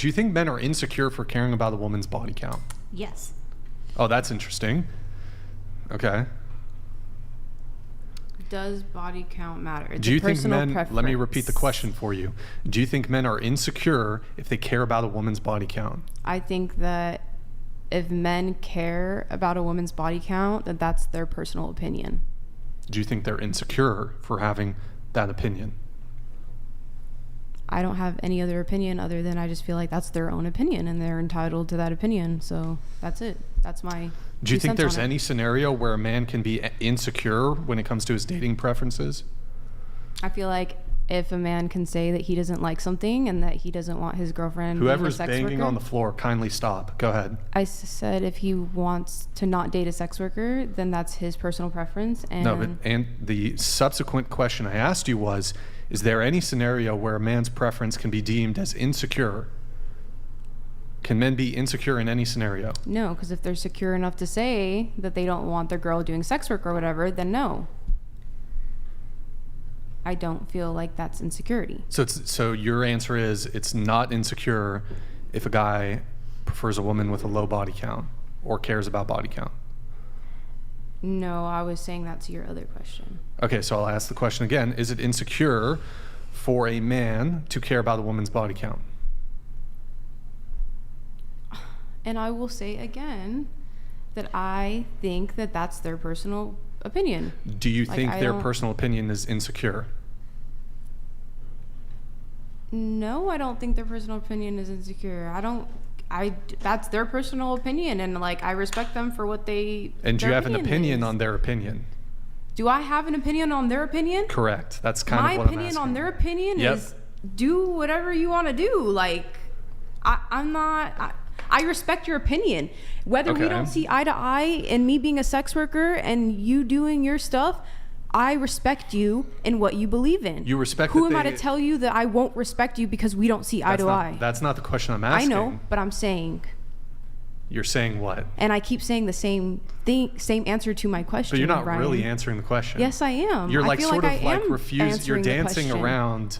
Do you think men are insecure for caring about a woman's body count? Yes. Oh, that's interesting. Okay. Does body count matter? Do you think men, let me repeat the question for you. Do you think men are insecure if they care about a woman's body count? I think that if men care about a woman's body count, then that's their personal opinion. Do you think they're insecure for having that opinion? I don't have any other opinion other than I just feel like that's their own opinion and they're entitled to that opinion. So that's it. That's my. Do you think there's any scenario where a man can be insecure when it comes to his dating preferences? I feel like if a man can say that he doesn't like something and that he doesn't want his girlfriend Whoever's being a sex banging worker, on the floor, kindly stop. Go ahead. I said if he wants to not date a sex worker, then that's his personal preference. And no, but and the subsequent question I asked you was, is there any scenario where a man's preference can be deemed as insecure? Can men be insecure in any scenario? No, because if they're secure enough to say that they don't want their girl doing sex work or whatever, then no. I don't feel like that's insecurity. So your answer is it's not insecure if a guy prefers a woman with a low body count or cares about body count? No, I was saying that to your other question. Okay, so I'll ask the question again. Is it insecure for a man to care about a woman's body count? And I will say again that I think that that's their personal opinion. Do you think their personal opinion is insecure? No, I don't think their personal opinion is insecure. That's their personal opinion, and like I respect them for what they. And do you have an opinion on their opinion? Do I have an opinion on their opinion? Correct. That's kind of what I'm asking. My opinion on their opinion Yep. is do whatever you want to do. Like, I respect your opinion. Whether we don't see eye to eye in me being a sex worker and you doing your stuff, I respect you in what you believe in. You respect. Who am I to tell you that I won't respect you because we don't see eye to eye? That's not the question I'm asking. I know, but I'm saying. You're saying what? And I keep saying the same thing, same answer to my question. But you're not Ryan. really answering the question. Yes, I am. You're I like feel sort like of I like am refusing. You're answering the dancing question. around.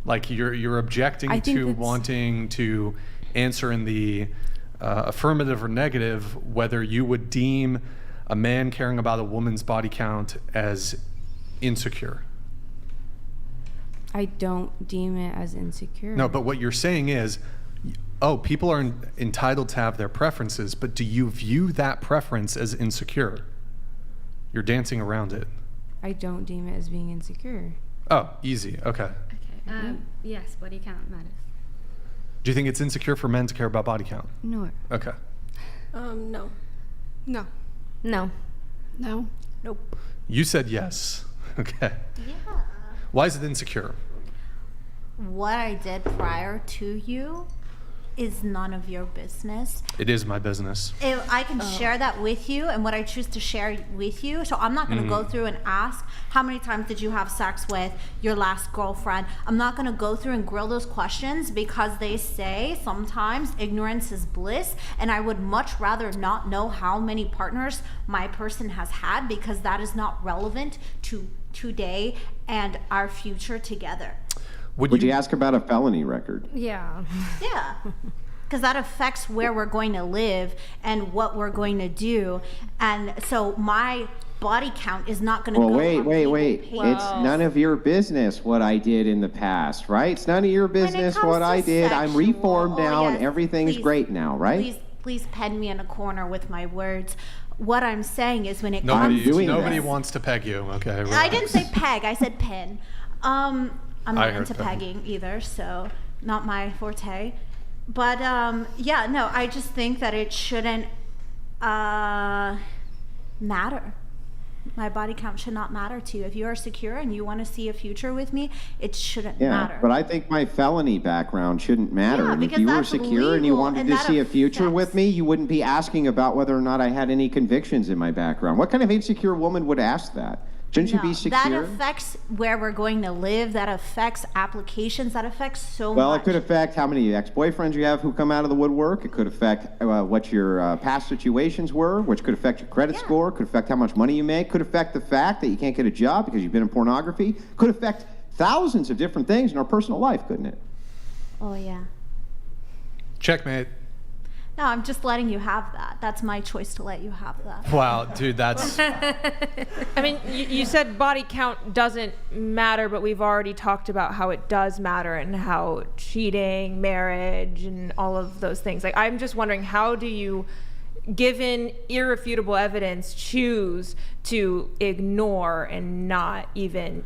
Like you're objecting to wanting to answer in the affirmative or negative whether you would deem a man caring about a woman's body count as insecure. I don't deem it as insecure. No, but what you're saying is, people are entitled to have their preferences, but do you view that preference as insecure? You're dancing around it. I don't deem it as being insecure. Oh, easy. Okay. Yes, body count matters. Do you think it's insecure for men to care about body count? No. Okay. No. No. No. No. Nope. You said yes. Okay. Yeah. Why is it insecure? What I did prior to you is none of your business. It is my business. If I can share that with you and what I choose to share with you. So I'm not going to go through and ask how many times did you have sex with your last girlfriend. I'm not going to go through and grill those questions because they say sometimes ignorance is bliss, and I would much rather not know how many partners my person has had because that is not relevant to today and our future together. Would you ask about a felony record? Yeah. Yeah, because that affects where we're going to live and what we're going to do. And so my body count is not going to go. Wait. It's none of your business what I did in the past, right? It's none of your business what I did. I'm reformed now and everything's great now, right? Please pen me in a corner with my words. What I'm saying is when it nobody comes wants to peg you, okay? Relax. I didn't say peg, I said pin. I'm not into that. pegging either, so not my forte. But I just think that it shouldn't matter. My body count should not matter to you. If you are secure and you want to see a future with me, it shouldn't matter. But I think my felony background shouldn't matter. Yeah, and if because you were that's secure and you legal, wanted and to that see a future affects- with me, you wouldn't be asking about whether or not I had any convictions in my background. What kind of insecure woman would ask that? Shouldn't you be secure? That affects where we're going to live. That affects applications. That affects so much. Well, it could affect how many ex-boyfriends you have who come out of the woodwork. It could affect what your past situations were, which could affect your credit score, could affect how much money you make, could affect the fact that you can't get a job because you've been in pornography, could affect thousands of different things in our personal life, couldn't it? Oh, yeah. Checkmate. No, I'm just letting you have that. That's my choice to let you have that. Wow, dude, that's... I mean, you said body count doesn't matter, but we've already talked about how it does matter and how cheating, marriage, and all of those things. Like, I'm just wondering, how do you, given irrefutable evidence, choose to ignore and not even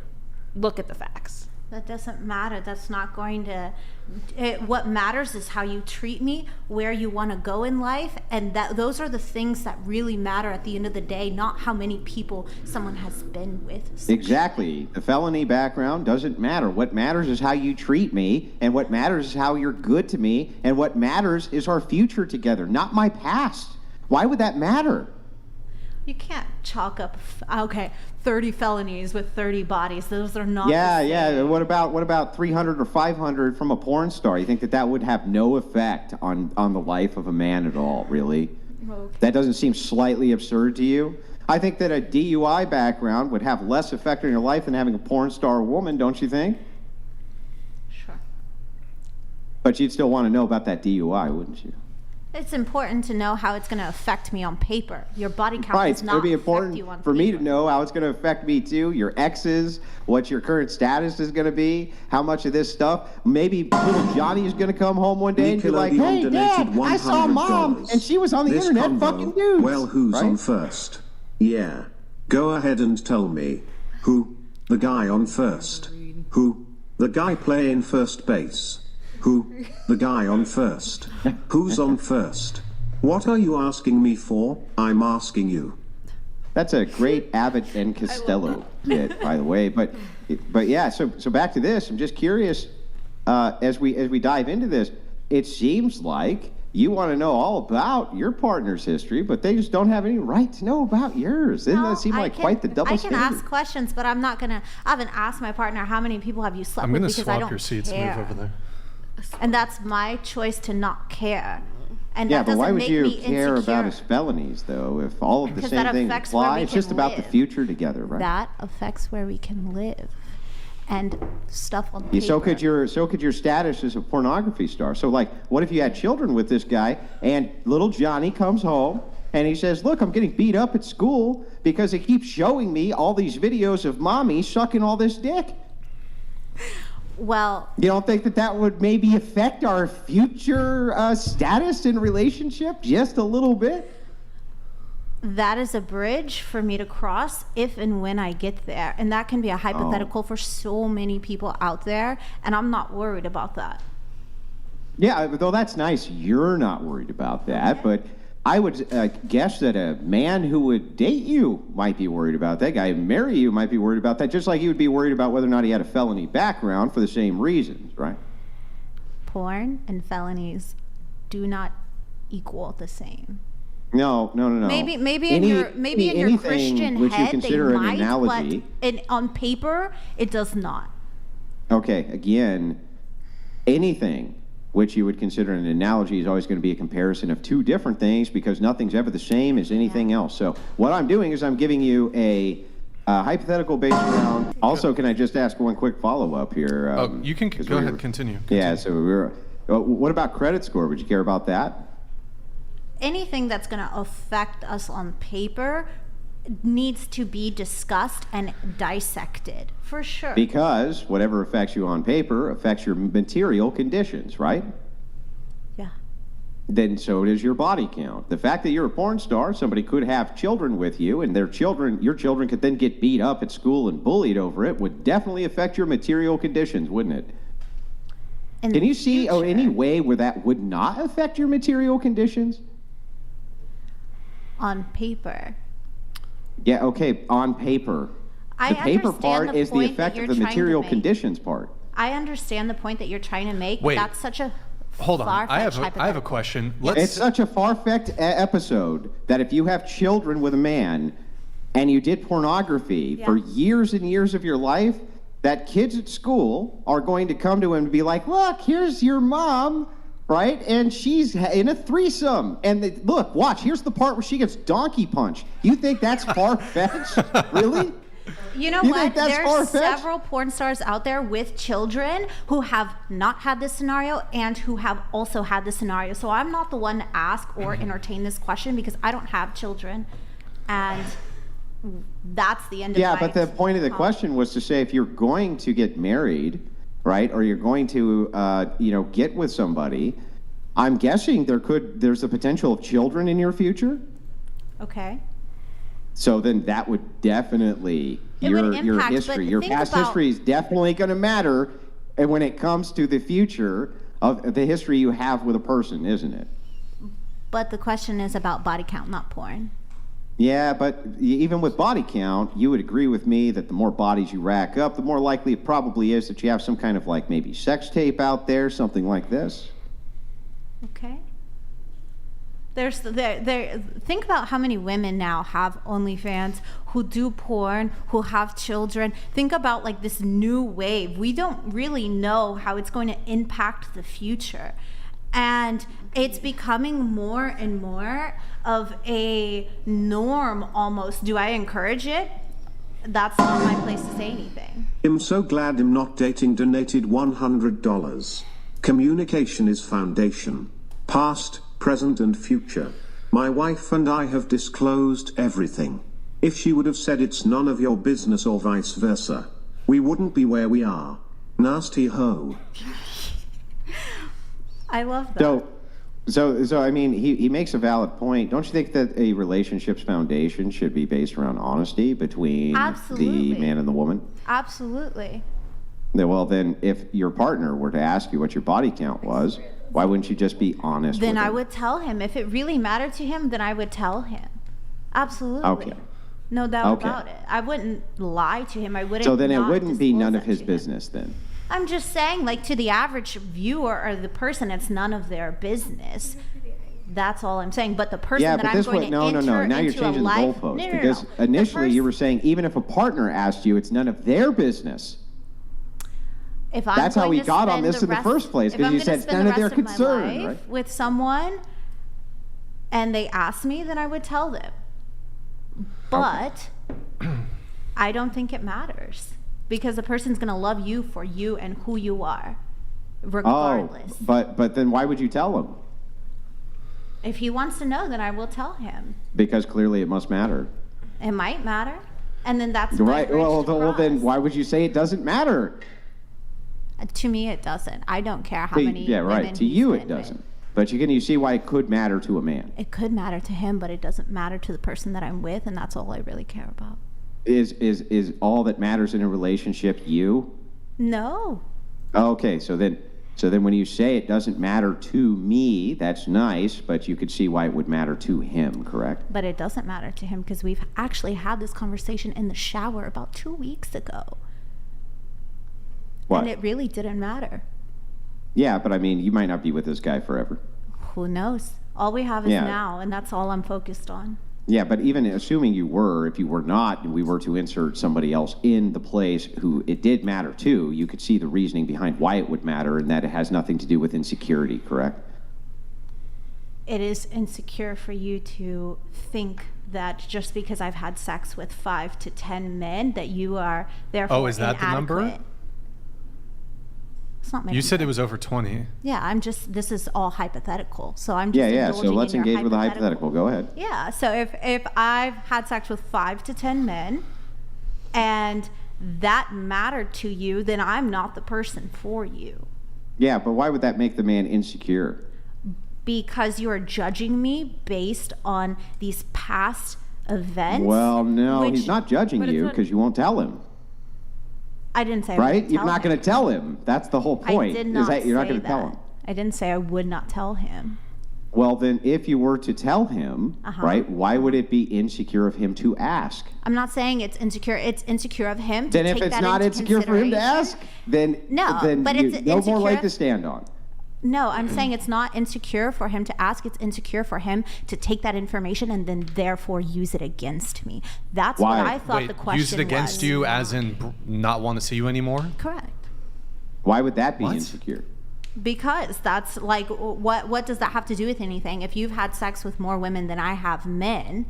look at the facts? That doesn't matter. That's not going to... what matters is how you treat me, where you want to go in life, and those are the things that really matter at the end of the day, not how many people someone has been with. Exactly. The felony background doesn't matter. What matters is how you treat me, and what matters is how you're good to me, and what matters is our future together, not my past. Why would that matter? You can't chalk up, 30 felonies with 30 bodies. Those are not Yeah, the yeah. same. What about 300 or 500 from a porn star? You think that would have no effect on the life of a man at all, really? Okay. That doesn't seem slightly absurd to you? I think that a DUI background would have less effect on your life than having a porn star woman, don't you think? Sure. But you'd still want to know about that DUI, wouldn't you? It's important to know how it's going to affect me on paper. Your body count Right, does it's not going to be affect important you on for me paper. to know how it's going to affect me too, your exes, what your current status is going to be, how much of this stuff. Maybe little Johnny is going to come home one day and be like, hey, Dad, I saw Mom, and she was on the This internet combo, fucking nudes. Well, who's right? on first? Yeah. Go ahead and tell me. Who? The guy on first. Who? The guy playing first base. Who? The guy on first. Who's on first? What are you asking me for? I'm asking you. That's a great Abbott and Costello bit, by the way. But yeah, so back to this. I'm just curious, as we dive into this, it seems like you want to know all about your partner's history, but they just don't have any right to know about yours. Doesn't that seem like quite the double standard? I can ask questions, but I'm not gonna. I haven't asked my partner how many people have you slept I'm with going to because I swap don't your seats care. and move over there. And that's my choice to not care. And Yeah, that but doesn't why would make you me care about insecure. his felonies, though, if all of the Because same that things affects where apply? we It's just can about the live. future together, right? That affects where we can live, and stuff on paper. So could your status as a pornography star. So like, what if you had children with this guy and little Johnny comes home and he says, look, I'm getting beat up at school because it keeps showing me all these videos of mommy sucking all this dick. Well, You don't think that would maybe affect our future status in relationship just a little bit? that is a bridge for me to cross if and when I get there. And that can be a hypothetical for so many people out there, and I'm not worried about that. Yeah, though that's nice. You're not worried about that, but I would guess that a man who would date you might be worried about that. Guy who marry you might be worried about that, just like you would be worried about whether or not he had a felony background for the same reasons, right? Porn and felonies do not equal the same. No. Maybe in your anything Christian which you head they consider an might, analogy. but on paper it does not. Okay, again, anything which you would consider an analogy is always going to be a comparison of two different things because nothing's ever the same as anything else. So what I'm doing is I'm giving you a hypothetical based around. Also, can I just ask one quick follow-up here? You can go ahead, continue. Yeah, so what about credit score? Would you care about that? Anything that's going to affect us on paper needs to be discussed and dissected, for sure. Because whatever affects you on paper affects your material conditions, right? Yeah. Then so does your body count. The fact that you're a porn star, somebody could have children with you, and your children could then get beat up at school and bullied over it, would definitely affect your material conditions, wouldn't it? Can you see any way where that would not affect your material conditions? On paper. Yeah, okay, on paper. I The paper understand part the is the point effect that of you're the trying to material make. conditions part. I understand the point that you're trying to make. Wait. That's such a Hold on. I have far-fetched a question. It's such a far-fetched episode that if you have children with a man and you did pornography for years and years of your life, that kids at school are going to come to him and be like, look, here's your mom, right? And she's in a threesome. And look, watch, here's the part where she gets donkey punched. You think that's far-fetched? Really? You know You what? think that's There's far-fetched? several porn stars out there with children who have not had this scenario and who have also had this scenario. So I'm not the one to ask or entertain this question because I don't have children. And that's the end of Yeah, my but the point of the question was to say if you're going to get married, right, or you're going to, get with somebody, I'm guessing there's a potential of children in your future. Okay. So then that would definitely, It would your impact, history, but your think past about- history is definitely going to matter. And when it comes to the future of the history you have with a person, isn't it? But the question is about body count, not porn. Yeah, but even with body count, you would agree with me that the more bodies you rack up, the more likely it probably is that you have some kind of like maybe sex tape out there, something like this. Okay. Think about how many women now have OnlyFans, who do porn, who have children. Think about like this new wave. We don't really know how it's going to impact the future. And it's becoming more and more of a norm almost. Do I encourage it? That's not my place to say anything. I'm so glad I'm not dating donated $100. Communication is foundation. Past, present and future. My wife and I have disclosed everything. If she would have said it's none of your business or vice versa, we wouldn't be where we are. Nasty hoe. I love that. So I mean, he makes a valid point. Don't you think that a relationship's foundation should be based around honesty between Absolutely. the man and the woman? Absolutely. Well, then, if your partner were to ask you what your body count was, why wouldn't you just be honest Then with I him? would tell him. If it really mattered to him, then I would tell him. Absolutely. Okay. No doubt Okay. about it. I wouldn't lie to him. I wouldn't. So then it not wouldn't be disclose none that of his to him. business then. I'm just saying, like, to the average viewer or the person, it's none of their business. That's all I'm saying. But the person Yeah, that but I'm this going way, to no. enter Now you're into a changing the life. goalpost No. because The initially you pers- were saying even if a partner asked you, it's none of their business. If I'm That's how going we to got on spend this in the rest- first place, if 'cause I'm you gonna said it's spend none the of their rest my concern, life right? With someone, and they ask me, then I would tell them. But I don't think it matters because the person's going to love you for you and who you are, regardless. Oh, but then why would you tell him? If he wants to know, then I will tell him. Because clearly it must matter. It might matter, and then that's my Right. bridge Well, to well, then cross. why would you say it doesn't matter? To me, it doesn't. I don't care how many. Yeah, right. women To he's you, it been with. doesn't. But you see why it could matter to a man. It could matter to him, but it doesn't matter to the person that I'm with, and that's all I really care about. Is all that matters in a relationship you? No. Okay, so then when you say it doesn't matter to me, that's nice, but you could see why it would matter to him, correct? But it doesn't matter to him because we've actually had this conversation in the shower about 2 weeks ago. What? And it really didn't matter. Yeah, but I mean, you might not be with this guy forever. Who knows? All we have is Yeah. now, and that's all I'm focused on. Yeah, but even assuming you were, if you were not, and we were to insert somebody else in the place who it did matter to, you could see the reasoning behind why it would matter and that it has nothing to do with insecurity, correct? It is insecure for you to think that just because I've had sex with 5 to 10 men that you are therefore Oh, is that the number? inadequate. It's not my You said it number. was over 20. Yeah, this is all hypothetical. So I'm just Yeah, so indulging let's in your engage with a hypothetical. Go ahead. Yeah, so if I've had sex with 5 to 10 men and that mattered to you, then I'm not the person for you. Yeah, but why would that make the man insecure? Because you are judging me based on these past events. Well, no, which- he's not judging But it's you not- because you won't tell him, I didn't say I right? would You're tell not him. going to tell him. That's the whole I point. did is not that you're not say going to tell that. him. I didn't say I would not tell him. Well, then, if you were to tell him, Uh-huh. right, why would it be insecure of him to ask? I'm not saying it's insecure. It's insecure of him to Then if take it's that not into insecure for him to consideration. ask, then No, then but you, it's no more insecure- leg to stand on. No, I'm saying it's not insecure for him to ask. It's insecure for him to take that information and then therefore use it against me. That's Why? what I thought Wait, the question use it against was. you as in not want to see you anymore? Correct. Why would that be What? insecure? Because that's like, what does that have to do with anything? If you've had sex with more women than I have men,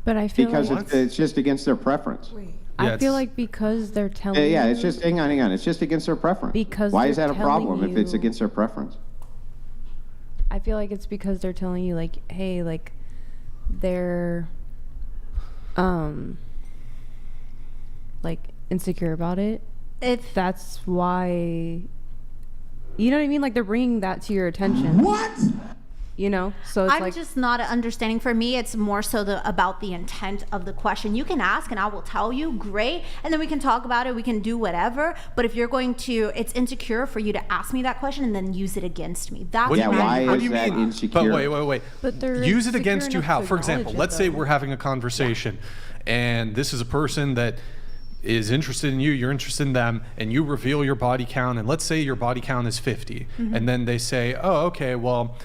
But I feel because like it's just against their preference. I feel like because they're telling Yeah, you, it's just hang on. It's just against their preference. Because why is they're that a problem telling if it's you- against their preference? I feel like it's because they're telling you like, hey, like they're like insecure about it. If That's why, you know what I mean? Like they're bringing that to your attention. What? You know, so it's I'm like just not understanding. For me, it's more so about the intent of the question. You can ask and I will tell you, great, and then we can talk about it, we can do whatever. But if you're going to, it's insecure for you to ask me that question and then use it against me. That's What do you mean? why What is do you that mean? insecure? But wait. But they're Use it insecure against you enough how? to For example, acknowledge let's it, say though. we're having a conversation and this is a person that is interested in you, you're interested in them, and you reveal your body count, and let's say your body count is 50. And then they say, oh, okay, well,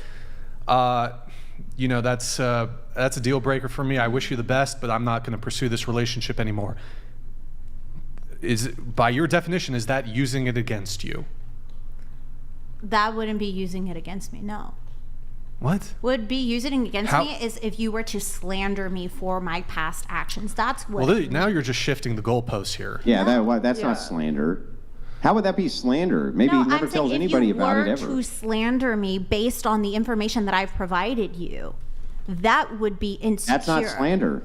you know, that's a deal breaker for me. I wish you the best, but I'm not going to pursue this relationship anymore. By your definition, is that using it against you? That wouldn't be using it against me, no. What? Would be using it against How- me is if you were to slander me for my past actions. That's what. Well, now you're just shifting the goalposts here. Yeah, that's not slander. How would that be slander? Maybe No, he never I'm tells saying anybody about it if you were ever. to slander me based on the information that I've provided you, that would be insecure. That's not slander.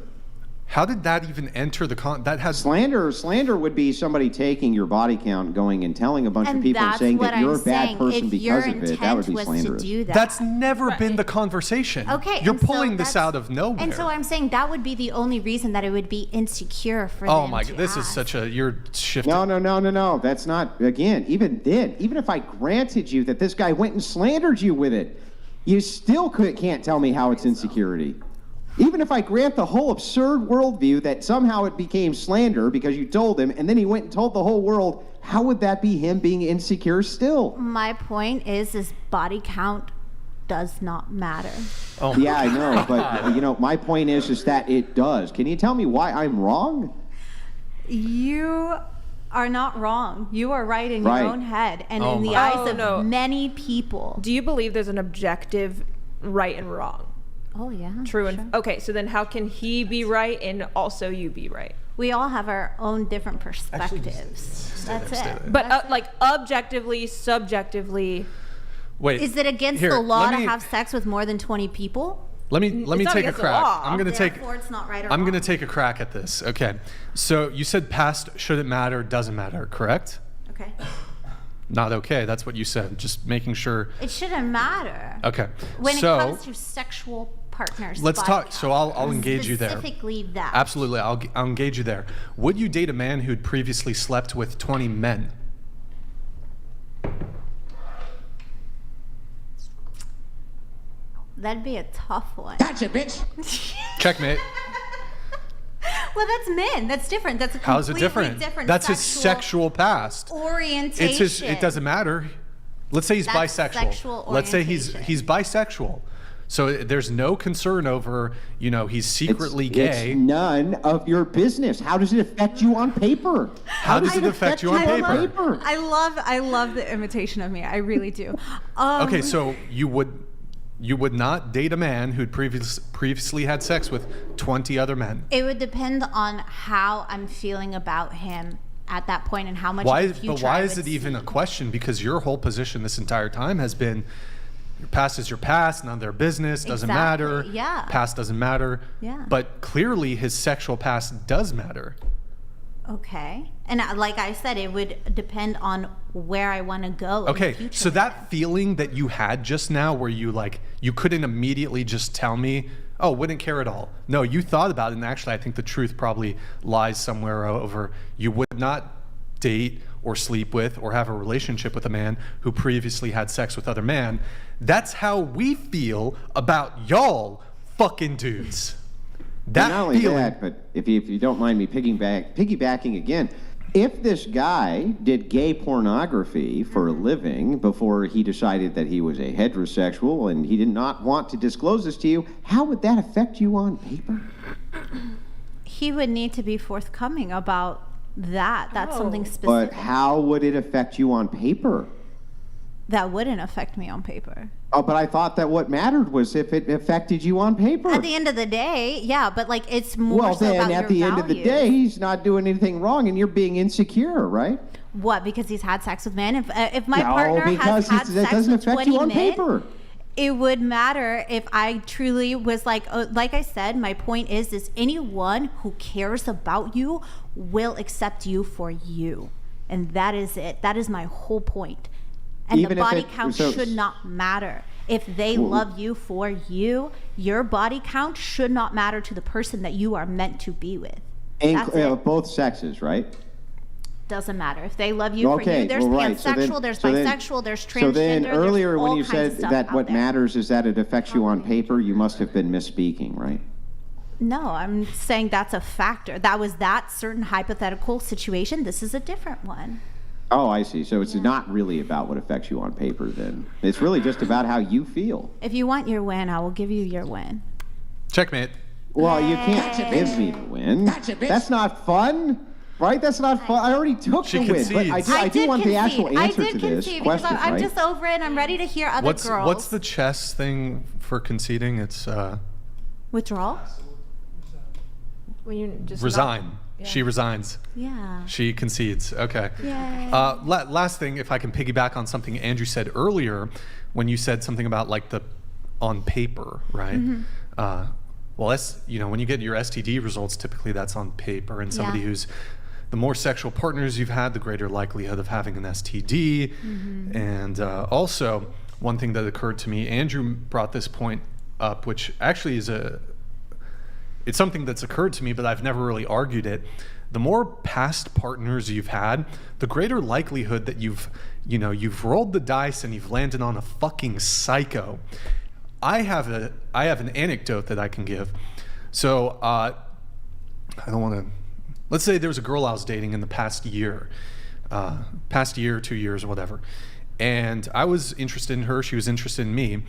How did that even enter the that has Slander would be somebody taking your body count, going and telling a bunch And of people and that's saying what that you're I'm a bad saying. person If because your of it. That intent would be was slanderous. to do that. That's never been the conversation. Okay. You're and so pulling this that's- out of nowhere. And so I'm saying that would be the only reason that it would be insecure for Oh them my to god, this is ask. such a you're shifting. No. That's not, again, even then, even if I granted you that this guy went and slandered you with it, you still can't tell me how it's insecurity. Even if I grant the whole absurd worldview that somehow it became slander because you told him, and then he went and told the whole world, how would that be him being insecure still? My point is body count does not matter. Oh Yeah, I know, but my point is that it does. Can you tell me why I'm wrong? You are not wrong. You are right in Right. your own head and Oh in the my- eyes of no. many people. Do you believe there's an objective right and wrong? Oh yeah. True and sure. okay, so then how can he be right and also you be right? We all have our own different perspectives. That's stay it. there. But like objectively, subjectively, Wait. Is it against here, the law let to me- have sex with more than 20 people? Let me not take a against the crack. law. I'm gonna take. Therefore, it's not right or I'm gonna wrong. take a crack at this. Okay. So you said past shouldn't matter, doesn't matter, correct? Okay. Not okay. That's what you said. Just making sure. It shouldn't matter. Okay. When so it comes to sexual partners. let's body talk. count, So I'll engage you there. Specifically that. Absolutely. I'll engage you there. Would you date a man who'd previously slept with 20 men? That'd be a tough one. Gotcha, bitch. Checkmate. Well, that's men. That's different. That's a How's it completely different? That's his sexual past. orientation. It's his. It doesn't matter. Let's say he's That's bisexual. sexual Let's say he's orientation. bisexual. So there's no concern over, he's secretly It's gay. none of your business. How does it affect you on paper? How does it affect you on paper? I love the imitation of me. I really do. Okay, so you would not date a man who'd previously had sex with 20 other men. It would depend on how I'm feeling about him at that point and how much. Why? of the future But why I is would it even see. a question? Because your whole position this entire time has been, your past is your past, none of their business, doesn't matter. Exactly, yeah. Past doesn't matter. Yeah. But clearly his sexual past does matter. Okay, and like I said, it would depend on where I want to go. in the Okay, future so with that him. feeling that you had just now where you couldn't immediately just tell me, oh, wouldn't care at all. No, you thought about it, and actually I think the truth probably lies somewhere over you would not date or sleep with or have a relationship with a man who previously had sex with other men. That's how we feel about y'all fucking dudes. Not only feeling. that, but if you don't mind me piggybacking again, if this guy did gay pornography for a living before he decided that he was a heterosexual and he did not want to disclose this to you, how would that affect you on paper? He would need to be forthcoming about that. That's something specific. But how would it affect you on paper? that wouldn't affect me on paper. Oh, but I thought that what mattered was if it affected you on paper. At the end of the day, yeah, but like it's more well, so then about at your the end of the values. day, he's not doing anything wrong, and you're being insecure, right? What? Because he's had sex with men? If my No, partner because has had it sex doesn't with affect 20 you on men, paper. it would matter if I truly was like I said, my point is anyone who cares about you will accept you for you. And that is it. That is my whole point. And Even the if body it- count so- should not matter. If they love you for you, your body count should not matter to the person that you are meant to be with. That's it. Both sexes, right? Doesn't matter. If they love you for Okay, you, there's well, right. pansexual, there's bisexual, there's transgender. So then earlier there's when all you kinds of said stuff that out what there. matters is that it affects you on paper, you must have been misspeaking, right? No, I'm saying that's a factor. That was that certain hypothetical situation. This is a different one. Oh, I see. So it's not really about what affects you on paper then. It's really just about how you feel. If you want your win, I will give you your win. Checkmate. Well, you can't give me the win. That's not fun, right? That's not fun. I already took She the win, but concedes. I do did want the concede. actual answer I did to this concede because question, I'm right? just over it. I'm ready to hear other girls. What's the chess thing for conceding? It's withdrawal? When you just resign. She resigns. Yeah. She concedes. Okay. Yay. Last thing, if I can piggyback on something Andrew said earlier, when you said something about like the on paper, right? Well, that's, when you get your STD results, typically that's on paper, and somebody Yeah. who's the more sexual partners you've had, the greater likelihood of having an STD. And also, one thing that occurred to me, Andrew brought this point up, which actually is it's something that's occurred to me, but I've never really argued it. The more past partners you've had, the greater likelihood that you've rolled the dice and you've landed on a fucking psycho. I have an anecdote that I can give. So I don't want to. Let's say there was a girl I was dating in the past year, 2 years, whatever, and I was interested in her. She was interested in me,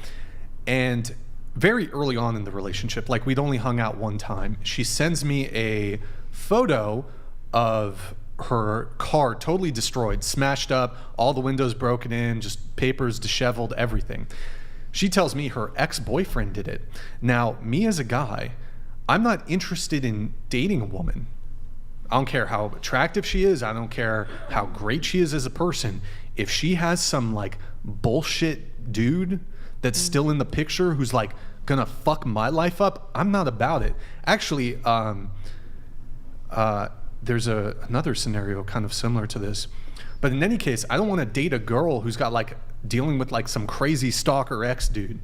and very early on in the relationship, like we'd only hung out one time, she sends me a photo of her car totally destroyed, smashed up, all the windows broken in, just papers disheveled, everything. She tells me her ex-boyfriend did it. Now, me as a guy, I'm not interested in dating a woman. I don't care how attractive she is. I don't care how great she is as a person. If she has some like bullshit dude that's still in the picture who's like gonna fuck my life up, I'm not about it. Actually, there's another scenario kind of similar to this. But in any case, I don't want to date a girl who's got like dealing with like some crazy stalker ex dude.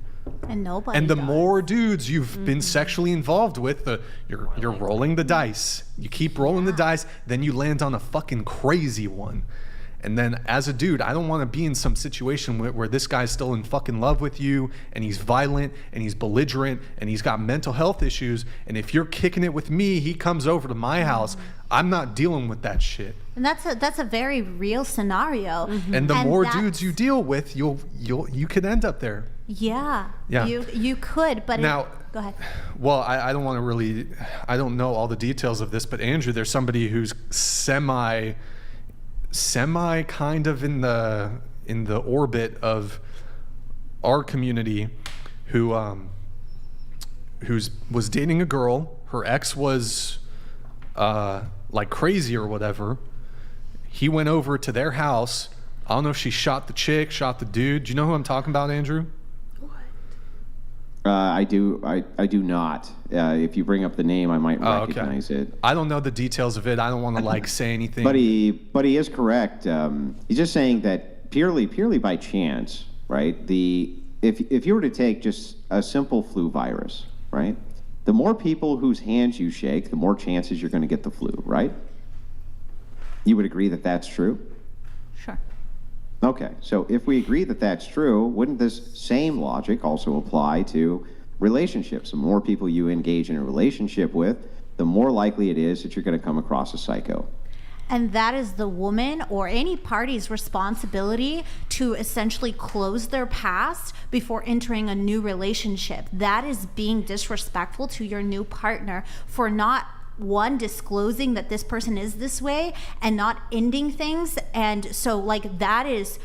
And nobody And the does. more dudes you've been sexually involved with, you're rolling the dice. You keep rolling the dice, then you land on a fucking crazy one. And then as a dude, I don't want to be in some situation where this guy's still in fucking love with you, and he's violent, and he's belligerent, and he's got mental health issues. And if you're kicking it with me, he comes over to my house. I'm not dealing with that shit. And that's a very real scenario. And the more that's- dudes you deal with, you could end up there. Yeah. Yeah. You could, but Now, go ahead. Well, I don't want to really, I don't know all the details of this, but Andrew, there's somebody who's semi kind of in the orbit of our community who was dating a girl. Her ex was like crazy or whatever. He went over to their house. I don't know if she shot the chick, shot the dude. Do you know who I'm talking about, Andrew? I do not. If you bring up the name, I might recognize it. I don't know the details of it. I don't want to like say anything. But he is correct. He's just saying that purely by chance, right? If you were to take just a simple flu virus, right? The more people whose hands you shake, the more chances you're going to get the flu, right? You would agree that that's true? Sure. Okay, so if we agree that that's true, wouldn't this same logic also apply to relationships? The more people you engage in a relationship with, the more likely it is that you're going to come across a psycho. And that is the woman or any party's responsibility to essentially close their past before entering a new relationship. That is being disrespectful to your new partner for not, one, disclosing that this person is this way and not ending things. And so like that is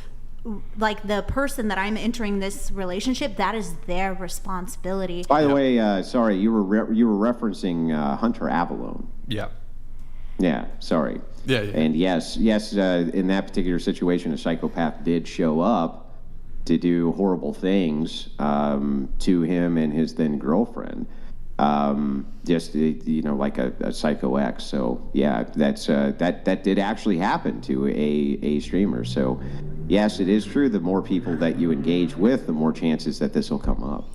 like the person that I'm entering this relationship, that is their responsibility. By the way, sorry, you were referencing Hunter Avalone. Yeah. Yeah, sorry. Yeah. And yes, in that particular situation, a psychopath did show up to do horrible things to him and his then girlfriend. Just like a psycho ex. So yeah, that did actually happen to a streamer. So yes, it is true. The more people that you engage with, the more chances that this will come up.